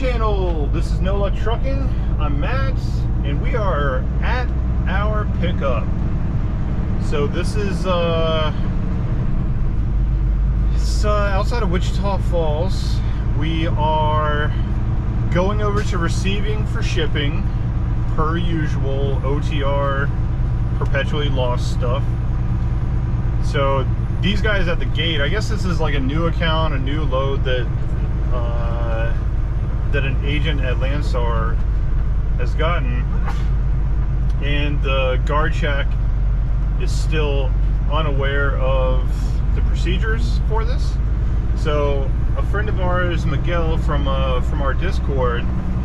channel. This is No Luck Trucking. I'm Max, and we are at our pickup. So this is it's outside of Wichita Falls. We are going over to receiving for shipping, per usual, OTR, perpetually lost stuff. So these guys at the gate, I guess this is like a new account, a new load that that an agent at Landstar has gotten, and the guard shack is still unaware of the procedures for this. So a friend of ours, Miguel, from our Discord,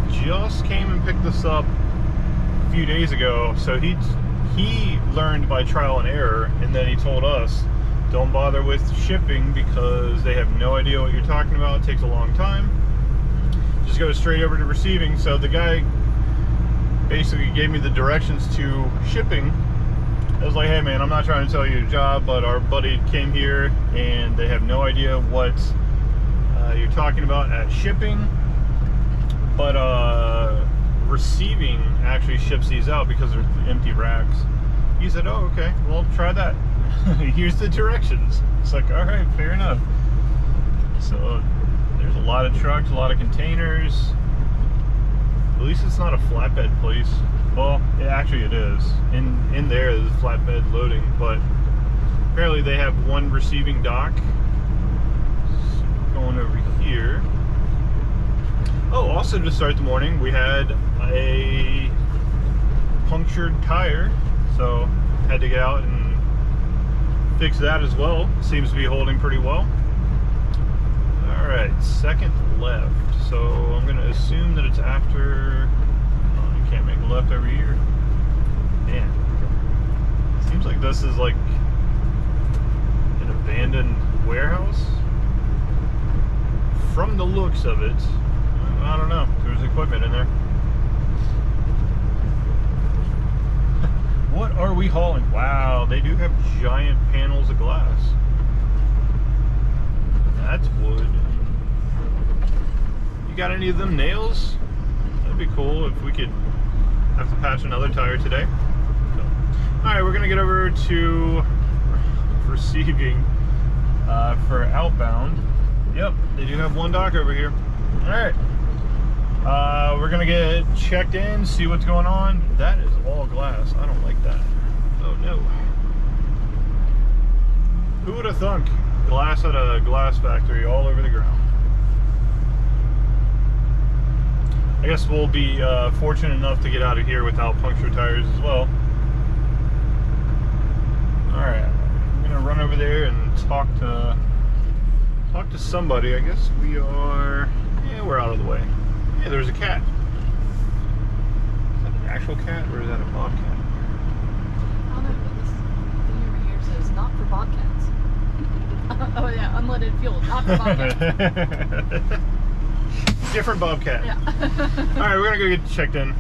just came and picked this up a few days ago. So he learned by trial and error, and then he told us, don't bother with shipping because they have no idea what you're talking about. It takes a long time. Just go straight over to receiving. So the guy basically gave me the directions to shipping. I was like, hey man, I'm not trying to tell you a job, but our buddy came here and they have no idea what you're talking about at shipping. But receiving actually ships these out because they're empty racks. He said, oh, okay, well, try that. Here's the directions. It's like, all right, fair enough. So there's a lot of trucks, a lot of containers. At least it's not a flatbed place. Well, actually it is. In there is flatbed loading, but apparently they have one receiving dock. Going over here. Oh, also to start the morning, we had a punctured tire, so had to get out and fix that as well. Seems to be holding pretty well. Alright, second left. So I'm going to assume that it's after... Oh, you can't make a left over here. Man. Seems like this is like an abandoned warehouse. From the looks of it, I don't know. There's equipment in there. What are we hauling? Wow, they do have giant panels of glass. That's wood. You got any of them nails? That'd be cool if we could have to patch another tire today. So, alright, we're gonna get over to receiving for outbound. Yep, they do have one dock over here. Alright. We're gonna get checked in, see what's going on. That is all glass. I don't like that. Oh no. Who would have thunk? Glass at a glass factory all over the ground. I guess we'll be fortunate enough to get out of here without punctured tires as well. Alright, I'm gonna run over there and talk to somebody. I guess we are, yeah, we're out of the way. Yeah, there's a cat. Is that an actual cat or is that a bobcat? I don't know, but this thing over here says not for bobcats. Oh yeah, unleaded fuel, not for bobcats. Different bobcat. Yeah. Alright, we're gonna go get checked in.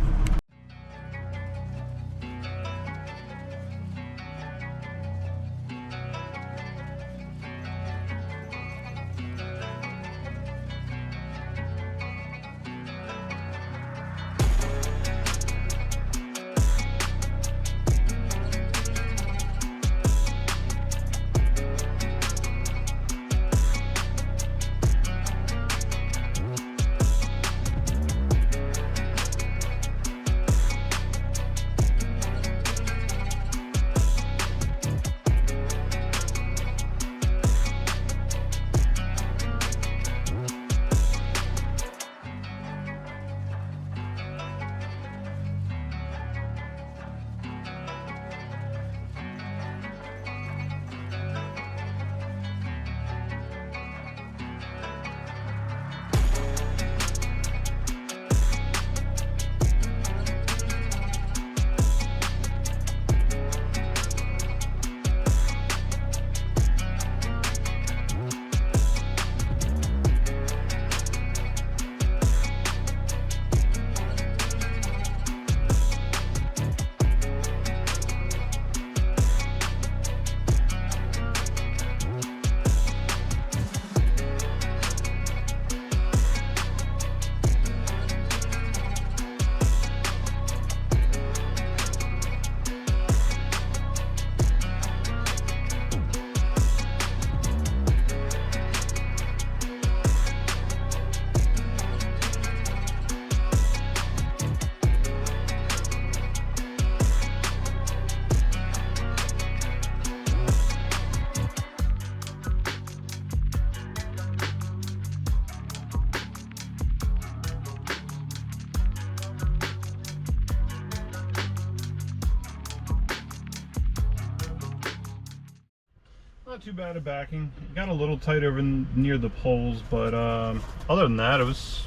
not too bad at backing. It got a little tight over near the poles, but other than that, it was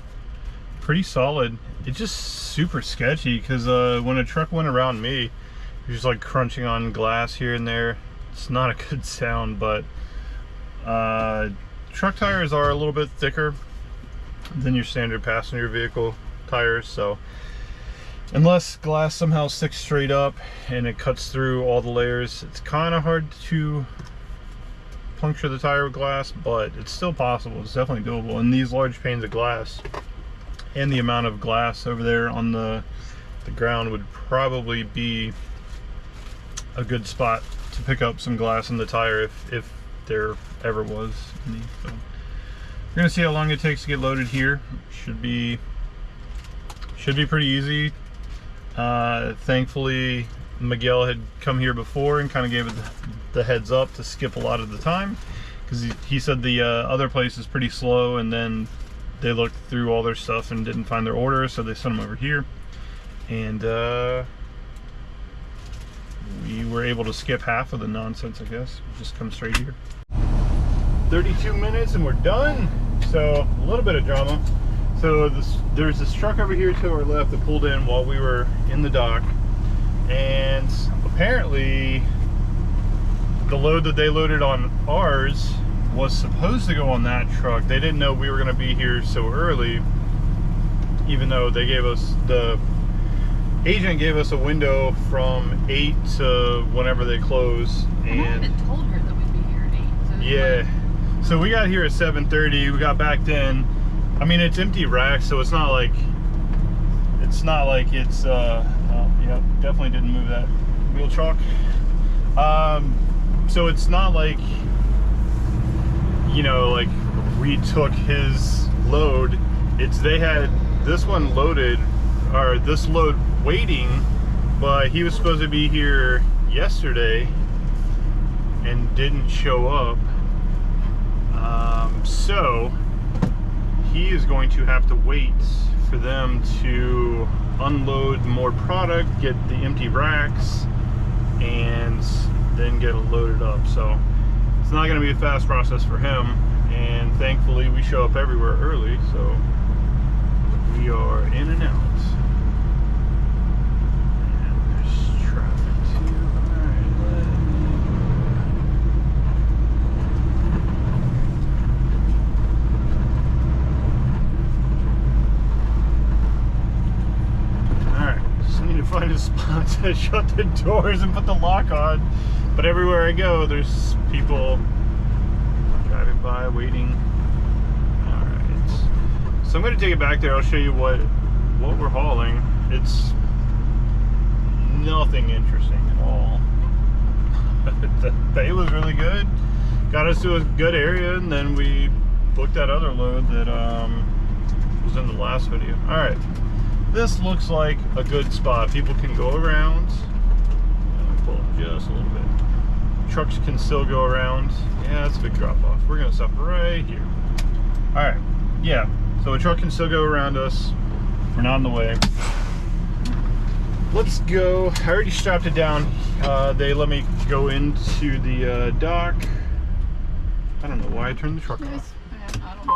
pretty solid. It's just super sketchy because when a truck went around me, you're just like crunching on glass here and there. It's not a good sound, but truck tires are a little bit thicker than your standard passenger vehicle tires, so unless glass somehow sticks straight up and it cuts through all the layers, it's kind of hard to puncture the tire with glass, but it's still possible. It's definitely doable. And these large panes of glass and the amount of glass over there on the ground would probably be a good spot to pick up some glass in the tire if there ever was any. So we're gonna see how long it takes to get loaded here. Should be pretty easy. Thankfully Miguel had come here before and kind of gave it the heads up to skip a lot of the time, because he said the other place is pretty slow, and then they looked through all their stuff and didn't find their order, so they sent them over here, and we were able to skip half of the nonsense, I guess. Just come straight here. 32 minutes and we're done. So a little bit of drama. So there's this truck over here to our left that pulled in while we were in the dock, and apparently the load that they loaded on ours was supposed to go on that truck. They didn't know we were going to be here so early, even though they gave us, the agent gave us a window from 8 to whenever they close. And I had told her that we'd be here at 8. So yeah, so we got here at 7:30. We got backed in. I mean, it's empty racks, so it's not like it's oh, yeah, definitely didn't move that wheel chalk. So it's not like, you know, like we took his load. It's they had this one loaded, or this load waiting, but he was supposed to be here yesterday and didn't show up. So he is going to have to wait for them to unload more product, get the empty racks, and then get it loaded up. So it's not going to be a fast process for him, and thankfully we show up everywhere early, so we are in and out. And there's traffic too. Alright, just need to find a spot to shut the doors and put the lock on. But everywhere I go, there's people driving by, waiting. Alright. So I'm going to take it back there. I'll show you what we're hauling. It's nothing interesting at all. The pay was really good. Got us to a good area, and then we booked that other load that was in the last video. Alright. This looks like a good spot. People can go around. Let me pull up just a little bit. Trucks can still go around. Yeah, that's a big drop off. We're gonna stop right here. All right, yeah, so a truck can still go around us. We're not in the way. Let's go. I already strapped it down. They let me go into the dock. I don't know why I turned the truck off. I don't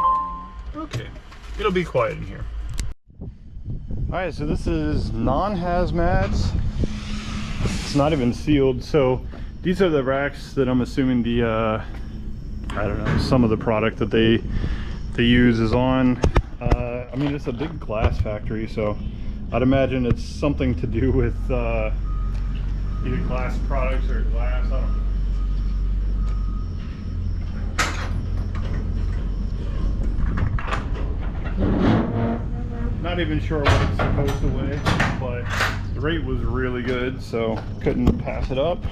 know. Okay, it'll be quiet in here. All right, so this is non-hazmat. It's not even sealed, so these are the racks that I'm assuming the I don't know, some of the product that they use is on. I mean, it's a big glass factory, so I'd imagine it's something to do with either glass products or glass. I don't know. Not even sure what it's supposed to weigh, but the rate was really good, so couldn't pass it up.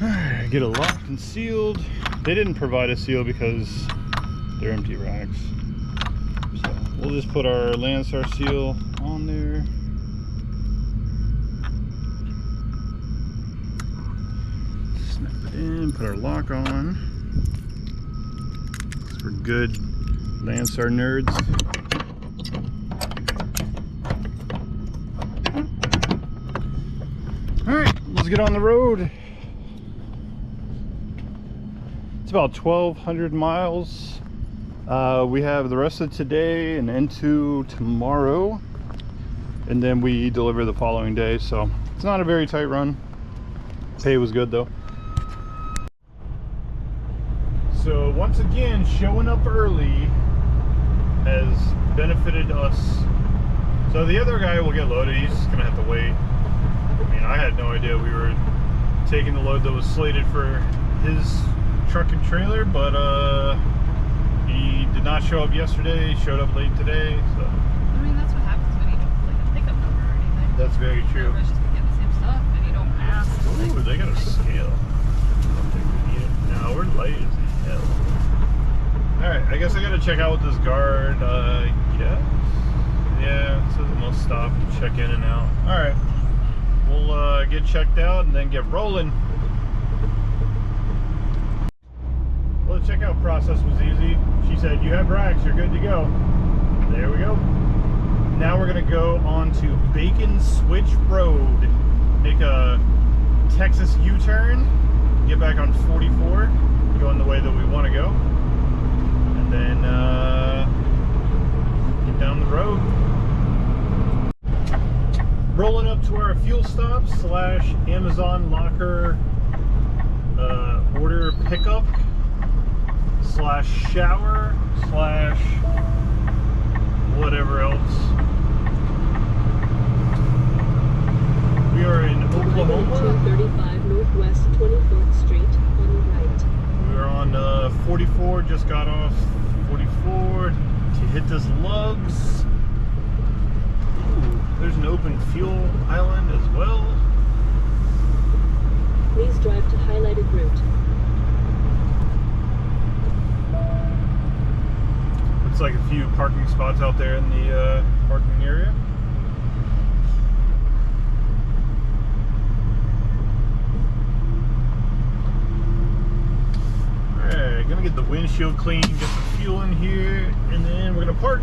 Alright, get it locked and sealed. They didn't provide a seal because they're empty racks. So we'll just put our Landstar seal on there. Snap it in, on, put our lock on. So we're good. Landstar nerds. Alright, let's get on the road. It's about 1,200 miles. We have the rest of today and into tomorrow. And then we deliver the following day, so it's not a very tight run. Pay was good though. So once again, showing up early has benefited us. So the other guy will get loaded, he's just gonna have to wait. I mean, I had no idea we were taking the load that was slated for his truck and trailer, but he did not show up yesterday, showed up late today, so. I mean, that's what happens when you don't like a pickup number or anything. That's very true. Everybody's just gonna get the same stuff and you don't ask. Ooh, they got a scale. I don't think we need it. No, we're late as hell. Alright, I guess I gotta check out with this guard, yeah, it says it must stop and check in and out. Alright, we'll get checked out and then get rolling. Well, the checkout process was easy. She said, you have racks, you're good to go. There we go. Now we're gonna go on to Bacon Switch Road. Make a Texas U-turn, get back on 44, going the way that we want to go, and then get down the road. Rolling up to our fuel stop / Amazon locker order pickup / shower / whatever else. We are in Oklahoma. 235 Northwest 24th Street on the right. We're on 44, just got off 44 to hit this lugs. Ooh, there's an open fuel island as well. Please drive to highlighted route. Looks like a few parking spots out there in the parking area. Alright, gonna get the windshield clean, get some fuel in here, and then we're gonna park.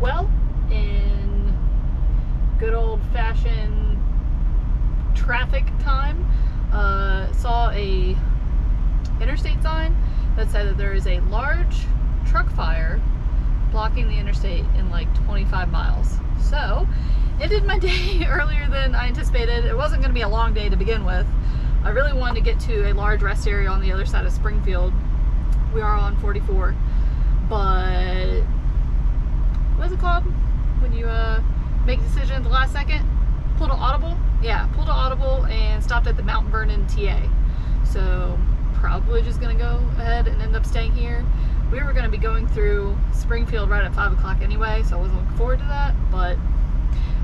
Well, in good old-fashioned traffic time, saw a interstate sign that said that there is a large truck fire blocking the interstate in like 25 miles. So, ended my day earlier than I anticipated. It wasn't going to be a long day to begin with. I really wanted to get to a large rest area on the other side of Springfield. We are on 44, but what's it called when you make a decision at the last second? Pulled an audible? Yeah, pulled an audible and stopped at the Mount Vernon TA. So probably just gonna go ahead and end up staying here. We were gonna be going through Springfield right at 5 o'clock anyway, so I wasn't looking forward to that, but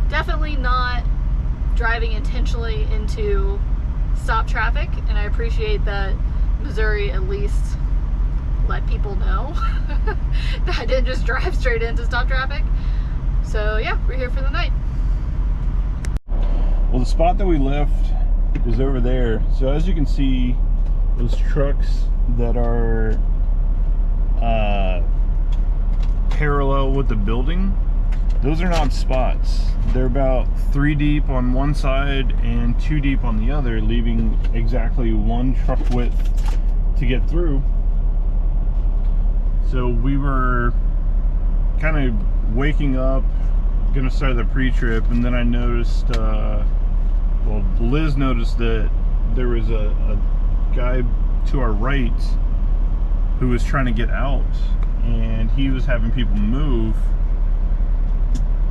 definitely not driving intentionally into stop traffic, and I appreciate that Missouri at least let people know that I didn't just drive straight into stop traffic. So yeah, we're here for the night. Well, the spot that we left is over there. So as you can see, those trucks that are parallel with the building, those are not spots. They're about 3 deep on one side and 2 deep on the other, leaving exactly 1 truck width to get through. So we were kind of waking up, gonna start the pre-trip, and then I noticed, well, Liz noticed that there was a guy to our right who was trying to get out, and he was having people move.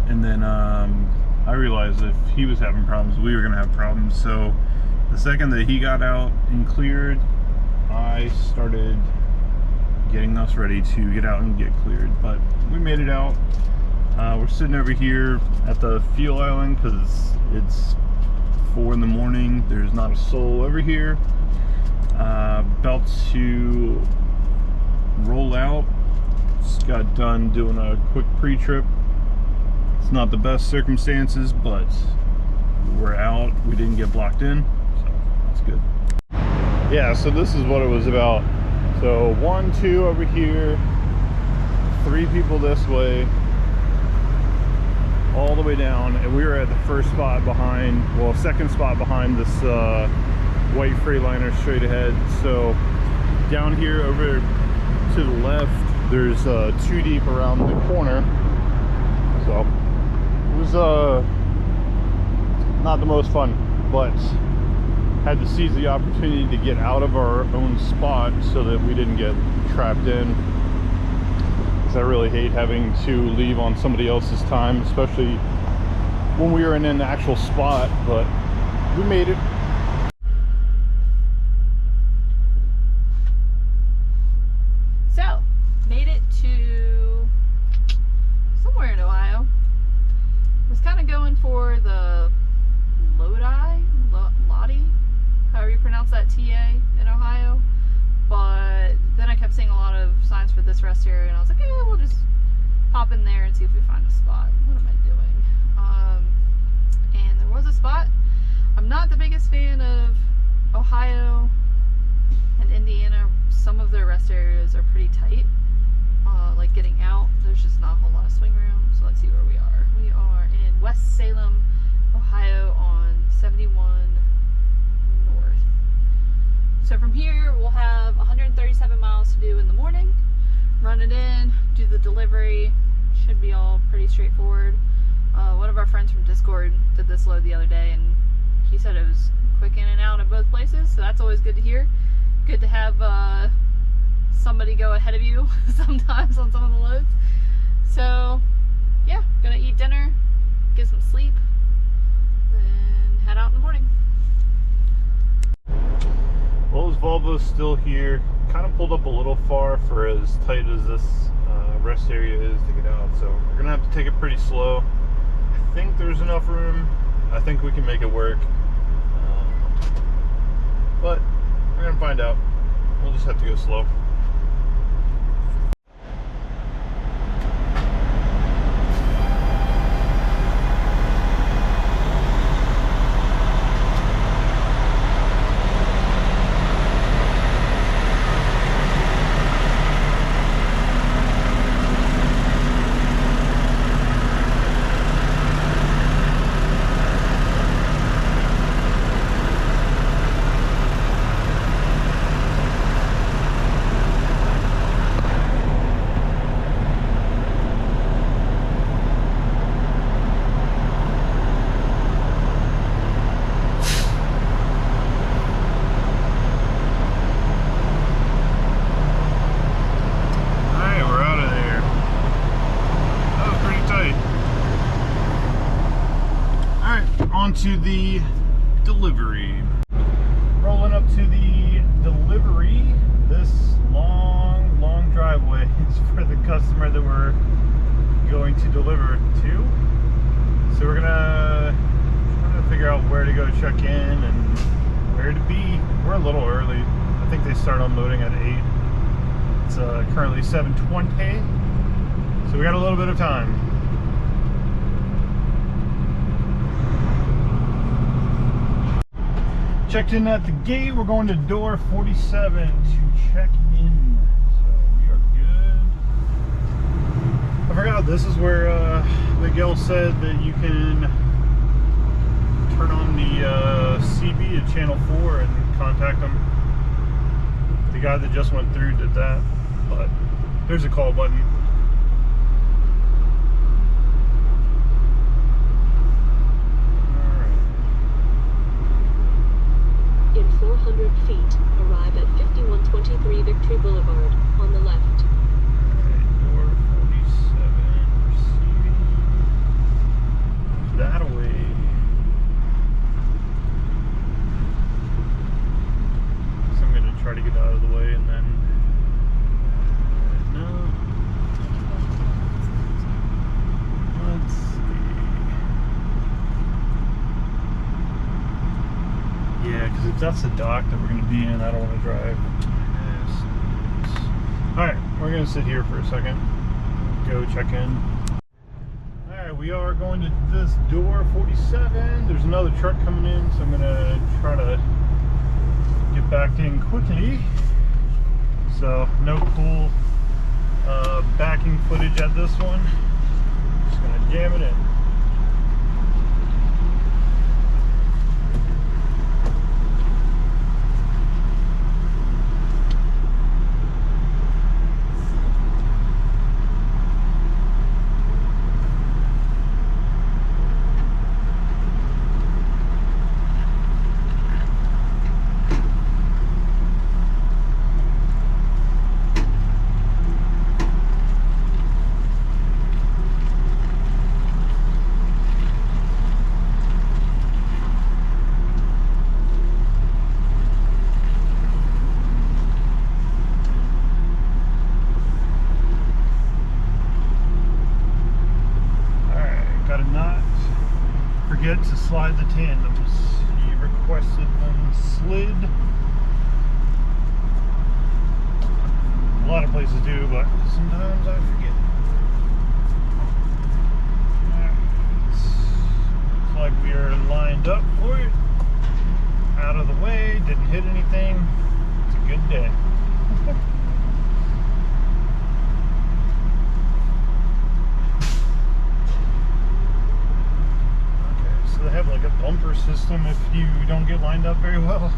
And then I realized if he was having problems, we were gonna have problems. So the second that he got out and cleared, I started getting us ready to get out and get cleared. But we made it out. We're sitting over here at the fuel island because it's 4 in the morning. There's not a soul over here. About to roll out. Just got done doing a quick pre-trip. It's not the best circumstances, but we're out. We didn't get blocked in, so that's good. Yeah, so this is what it was about. So 1, 2 over here, 3 people this way, all the way down, and we were at the first spot behind, well, second spot behind this white Freightliner straight ahead. So down here over to the left, there's 2 deep around the corner. So it was not the most fun, but had to seize the opportunity to get out of our own spot so that we didn't get trapped in. Because I really hate having to leave on somebody else's time, especially when we were in an actual spot, but we made it. So, made it to somewhere in Ohio. Was kind of going for the Lodi, however you pronounce that, TA in Ohio. But then I kept seeing a lot of signs for this rest area, and I was like, yeah, we'll just pop in there and see if we find a spot. What am I doing? And there was a spot. I'm not the biggest fan of Ohio and Indiana. Some of their rest areas are pretty tight. Like getting out, there's just not a whole lot of swing room. So let's see where we are. We are in West Salem, Ohio on 71 North. So from here, we'll have 137 miles to do in the morning. Run it in, do the delivery. Should be all pretty straightforward. One of our friends from Discord did this load the other day, and he said it was quick in and out of both places, so that's always good to hear. Good to have somebody go ahead of you sometimes on some of the loads. So yeah, gonna eat dinner, get some sleep, and head out in the morning. Well, this Volvo's still here. Kind of pulled up a little far for as tight as this rest area is to get out, so we're gonna have to take it pretty slow. I think there's enough room. I think we can make it work, but we're gonna find out. We'll just have to go slow. To the delivery. Rolling up to the delivery. This long driveway is for the customer that we're going to deliver to. So we're gonna try to figure out where to go check in and where to be. We're a little early. I think they start unloading at 8. It's currently 7:20, so we got a little bit of time. Checked in at the gate. We're going to door 47 to check in. So we are good. I forgot this is where Miguel said that you can turn on the CB at channel 4 and contact them. The guy that just went through did that, but there's a call button. In 400 feet, arrive at 5123 Victory Boulevard, on the left. Alright, door 47, receiving that away. So I'm going to try to get out of the way and then... no. Let's see. Yeah, because if that's the dock that we're going to be in, I don't want to drive. Alright, we're going to sit here for a second. Go check in. Alright, we are going to this door 47. There's another truck coming in, so I'm going to try to get get backed in quickly. So no cool backing footage at this one. Just gonna jam it in. To slide the tandems. He requested them slid. A lot of places do, but sometimes I forget. Looks like we are lined up for it. Out of the way, didn't hit anything. It's a good day. They have like a bumper system if you don't get lined up very well.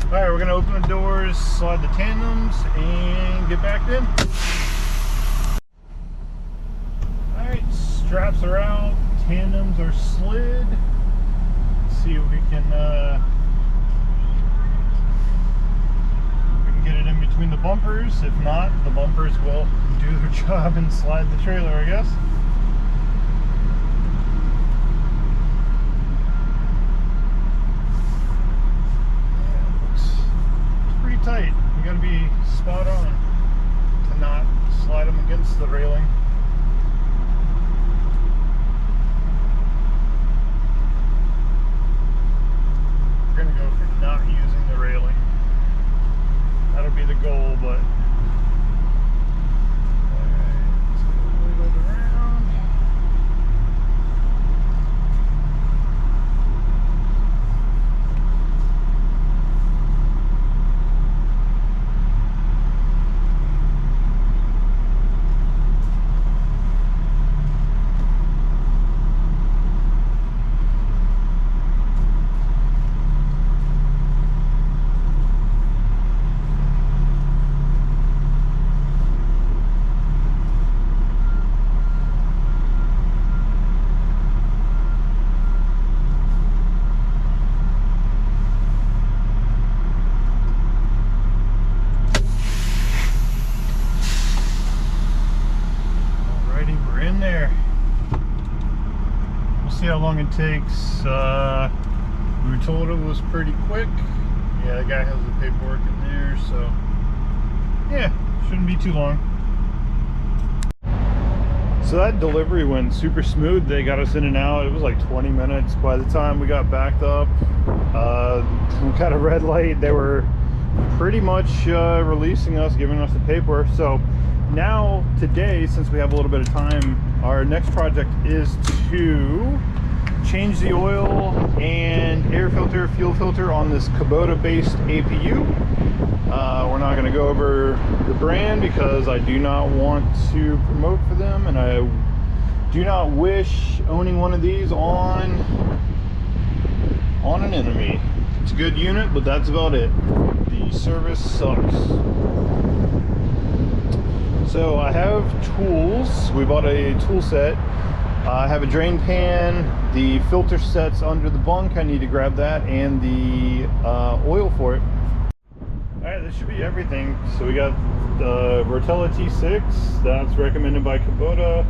All right, we're gonna open the doors, slide the tandems, and get back in. All right, straps are out, tandems are slid. Let's see if we can get it in between the bumpers. If not, the bumpers will do their job and slide the trailer, I guess. Tight. You gotta be spot on to not slide them against the railing. We're gonna go for not using the railing. That'll be the goal, but alright, let's wiggle it around. See how long it takes. We were told it was pretty quick. Yeah, the guy has the paperwork in there, so yeah, shouldn't be too long. So that delivery went super smooth. They got us in and out. It was like 20 minutes by the time we got backed up. We got a red light. They were pretty much releasing us, giving us the paperwork. So now today, since we have a little bit of time, our next project is to change the oil and air filter, fuel filter on this Kubota based APU. We're not going to go over the brand because I do not want to promote for them, and I do not wish owning one of these on an enemy. It's a good unit, but that's about it. The service sucks. So I have tools. We bought a tool set. I have a drain pan, the filter sets under the bunk. I need to grab that, and the oil for it. All right, this should be everything. So we got the Rotella T6. That's recommended by Kubota.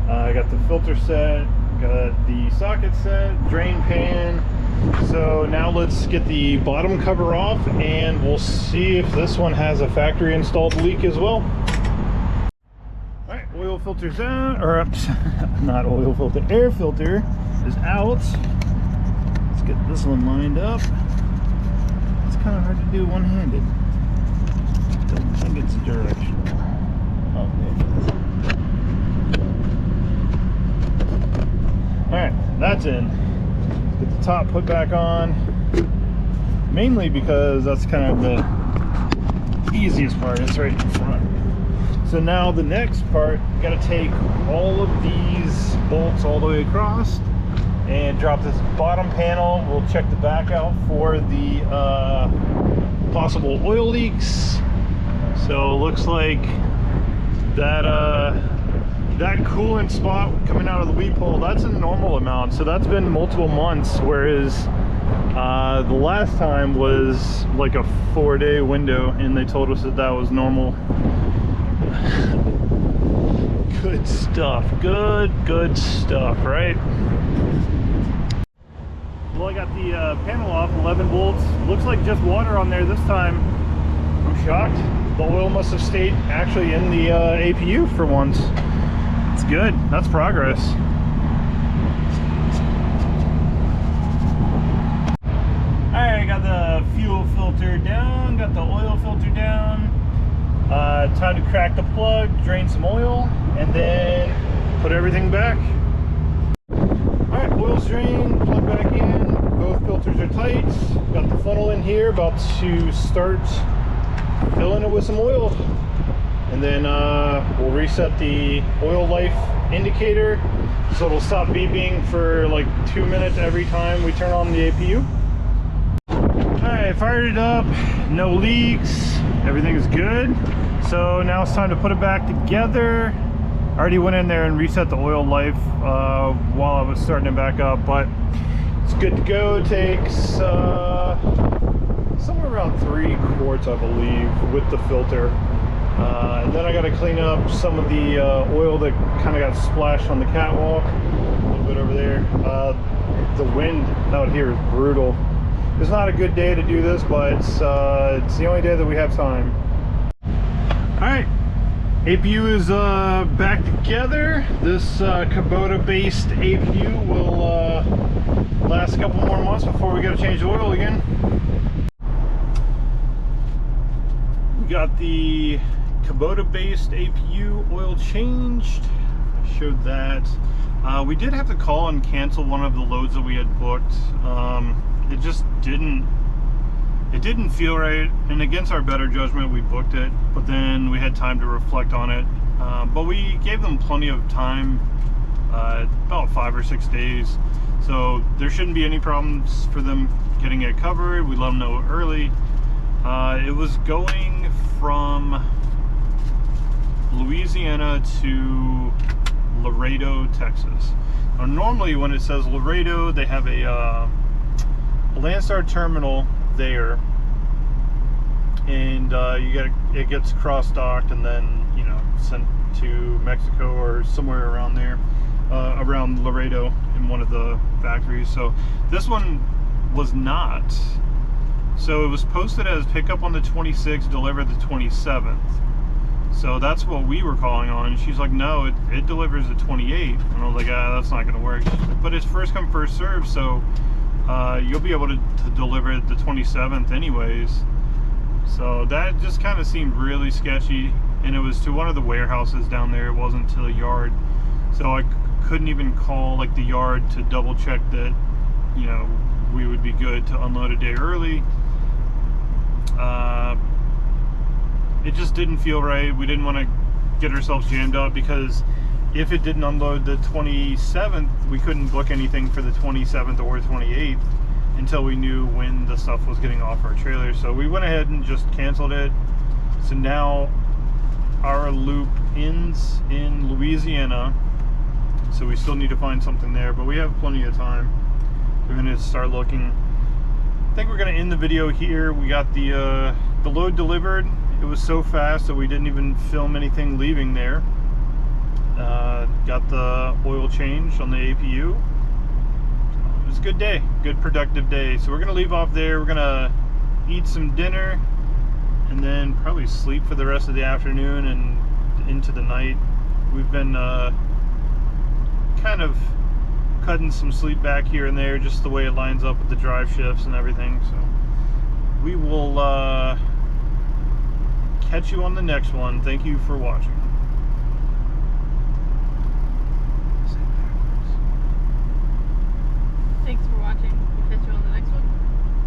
I got the filter set, got the socket set, drain pan. So now let's get the bottom cover off, and we'll see if this one has a factory installed leak as well. Alright, oil filter's out, or not oil filter, air filter is out. Let's get this one lined up. It's kind of hard to do one-handed. Don't think it's directional. Oh, there it is. Alright, that's in. Get the top put back on. mainly because that's kind of the easiest part. It's right in front. So now the next part, got to take all of these bolts all the way across and drop this bottom panel. We'll check the back out for the possible oil leaks. So it looks like that that coolant spot coming out of the weep hole, that's a normal amount. So that's been multiple months, whereas the last time was like a 4-day window, and they told us that that was normal. Good stuff, good stuff, right? Well, I got the panel off, 11 volts. Looks like just water on there this time. I'm shocked. The oil must have stayed actually in the APU for once. It's good, that's progress. Alright, got the fuel filter down, got the oil filter down. Time to crack the plug, drain some oil, and then put everything back. Alright, oil's drained, plug back in. Both filters are tight. Got the funnel in here, about to start filling it with some oil. And then we'll reset the oil life indicator so it'll stop beeping for like 2 minutes every time we turn on the APU. Alright, fired it up, no leaks, everything is good. So now it's time to put it back together. I already went in there and reset the oil life while I was starting it back up, but it's good to go. It takes somewhere around 3 quarts, I believe, with the filter. And then I got to clean up some of the oil that kind of got splashed on the catwalk, a little bit over there. The wind out here is brutal. It's not a good day to do this, but it's the only day that we have time. All right, APU is back together. This Kubota based APU will last a couple more months before we got to change the oil again. We got the Kubota based APU oil changed. I showed that. We did have to call and cancel one of the loads that we had booked. It just didn't feel right, and against our better judgment we booked it, but then we had time to reflect on it. But we gave them plenty of time, about 5 or 6 days, so there shouldn't be any problems for them getting it covered. We let them know early. It was going from Louisiana to Laredo, Texas. Now, normally when it says Laredo, they have a Landstar terminal there, and it gets cross-docked and then, you know, sent to Mexico or somewhere around there, around Laredo in one of the factories. So this one was not. So it was posted as pickup on the 26th, delivered the 27th. So that's what we were calling on. She's like, no, it delivers the 28th. And I was like, that's not going to work. But it's first come, first serve, so you'll be able to deliver it the 27th anyways. So that just kind of seemed really sketchy, and it was to one of the warehouses down there. It wasn't to the yard, so I couldn't even call like the yard to double check that, you know, we would be good to unload a day early. It just didn't feel right. We didn't want to get ourselves jammed up, because if it didn't unload the 27th, we couldn't book anything for the 27th or 28th until we knew when the stuff was getting off our trailer. So we went ahead and just canceled it. So now our loop ends in Louisiana, so we still need to find something there, but we have plenty of time. We're going to start looking. I think we're going to end the video here. We got the load delivered. It was so fast that we didn't even film anything leaving there. Got the oil change on the APU. It was a good day, good productive day. So we're gonna leave off there. We're gonna eat some dinner and then probably sleep for the rest of the afternoon and into the night. We've been kind of cutting some sleep back here and there, just the way it lines up with the drive shifts and everything. So we will catch you on the next one. Thank you for watching.